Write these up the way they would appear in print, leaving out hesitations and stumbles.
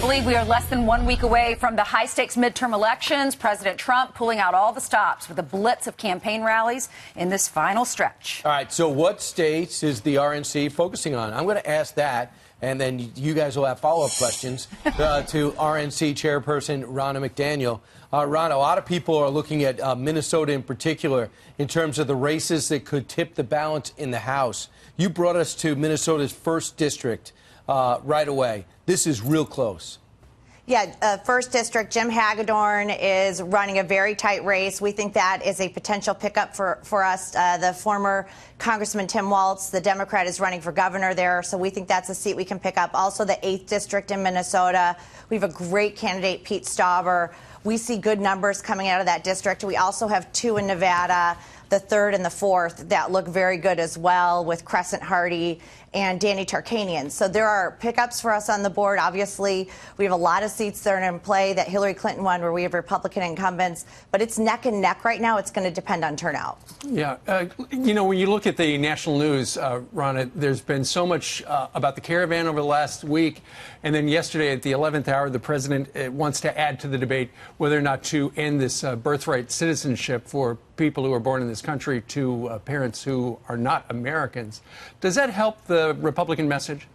believe we are less than 1 week away from the high-stakes midterm elections. President Trump pulling out all the stops with a blitz of campaign rallies in this final stretch. All right, so what states is the RNC focusing on? I'm going to ask that, and then you guys will have follow-up questions to RNC chairperson Ronna McDaniel. Ronna, a lot of people are looking at Minnesota in particular in terms of the races that could tip the balance in the House. You brought us to Minnesota's 1st district right away. This is real close. Yeah, 1st District, Jim Hagedorn is running a very tight race. We think that is a potential pickup for us. The former Congressman Tim Walz, the Democrat, is running for governor there, so we think that's a seat we can pick up. Also, the 8th District in Minnesota, we have a great candidate, Pete Stauber. We see good numbers coming out of that district. We also have 2 in Nevada, the 3rd and the 4th, that look very good as well, with Crescent Hardy and Danny Tarkanian. So there are pickups for us on the board. Obviously, we have a lot of seats that are in play that Hillary Clinton won, where we have Republican incumbents. But it's neck and neck right now. It's going to depend on turnout. Yeah. You know, when you look at the national news, Ronna, there's been so much about the caravan over the last week. And then yesterday at the 11th hour, the president wants to add to the debate whether or not to end this birthright citizenship for people who are born in this country to parents who are not Americans. Does that help the Republican message?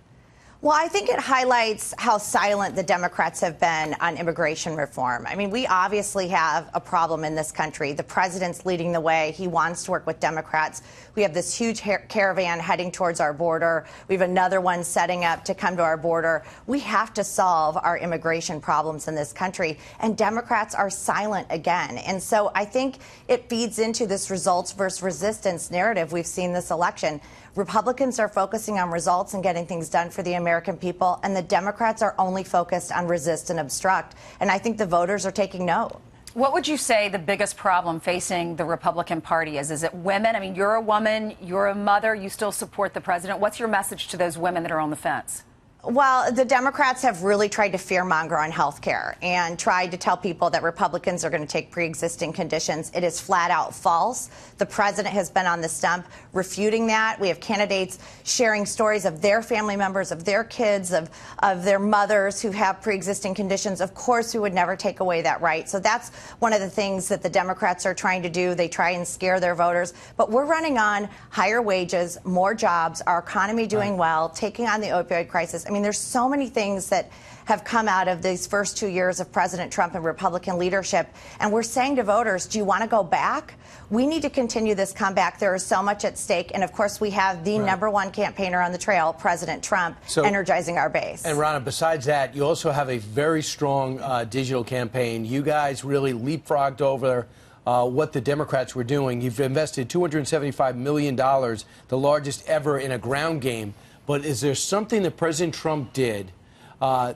Well, I think it highlights how silent the Democrats have been on immigration reform. I mean, we obviously have a problem in this country. The president's leading the way. He wants to work with Democrats. We have this huge caravan heading towards our border. We have another one setting up to come to our border. We have to solve our immigration problems in this country, and Democrats are silent again. And so I think it feeds into this results versus resistance narrative we've seen this election. Republicans are focusing on results and getting things done for the American people, and the Democrats are only focused on resist and obstruct. And I think the voters are taking note. What would you say the biggest problem facing the Republican Party is? Is it women? I mean, you're a woman, you're a mother, you still support the president. What's your message to those women that are on the fence? Well, the Democrats have really tried to fearmonger on health care and tried to tell people that Republicans are going to take pre-existing conditions. It is flat out false. The president has been on the stump refuting that. We have candidates sharing stories of their family members, of their kids, of their mothers who have pre-existing conditions. Of course, we would never take away that right. So that's one of the things that the Democrats are trying to do. They try and scare their voters. But we're running on higher wages, more jobs, our economy doing well, taking on the opioid crisis. I mean, there's so many things that have come out of these first 2 years of President Trump and Republican leadership. And we're saying to voters, do you want to go back? We need to continue this comeback. There is so much at stake. And, of course, we have the #1 campaigner on the trail, President Trump, energizing our base. And, Ronna, besides that, you also have a very strong digital campaign. You guys really leapfrogged over what the Democrats were doing. You've invested $275 million, the largest ever in a ground game. But is there something that President Trump did that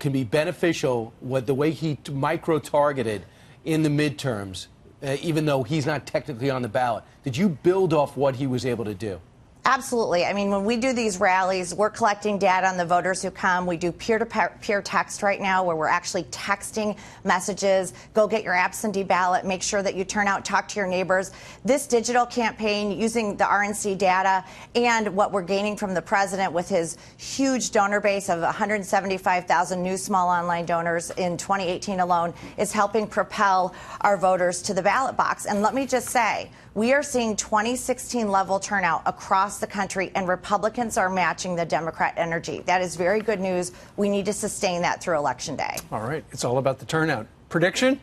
can be beneficial, the way he micro-targeted in the midterms, even though he's not technically on the ballot? Did you build off what he was able to do? Absolutely. I mean, when we do these rallies, we're collecting data on the voters who come. We do peer-to-peer text right now, where we're actually texting messages. Go get your absentee ballot. Make sure that you turn out, talk to your neighbors. This digital campaign, using the RNC data and what we're gaining from the president with his huge donor base of 175,000 new small online donors in 2018 alone, is helping propel our voters to the ballot box. And let me just say, we are seeing 2016 level turnout across the country, and Republicans are matching the Democrat energy. That is very good news. We need to sustain that through Election Day. All right. It's all about the turnout. Prediction?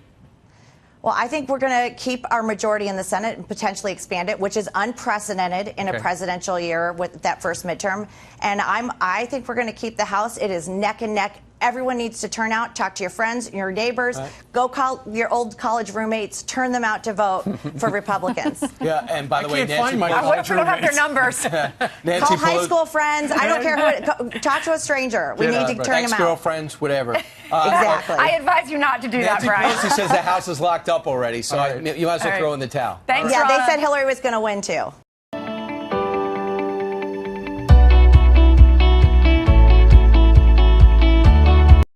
Well, I think we're going to keep our majority in the Senate and potentially expand it, which is unprecedented in a presidential year with that first midterm. And I think we're going to keep the House. It is neck and neck. Everyone needs to turn out, talk to your friends, your neighbors, go call your old college roommates, turn them out to vote for Republicans. Yeah, and by the way, Nancy Pelosi, what if we don't have their numbers? Call high school friends. I don't care who. Talk to a stranger. We need to turn them out. Ex-girlfriends, whatever. Exactly. I advise you not to do that, Brian. Nancy Pelosi says the House is locked up already, so you might as well throw in the towel. Thanks, Yeah, Ronna. they said Hillary was going to win, too.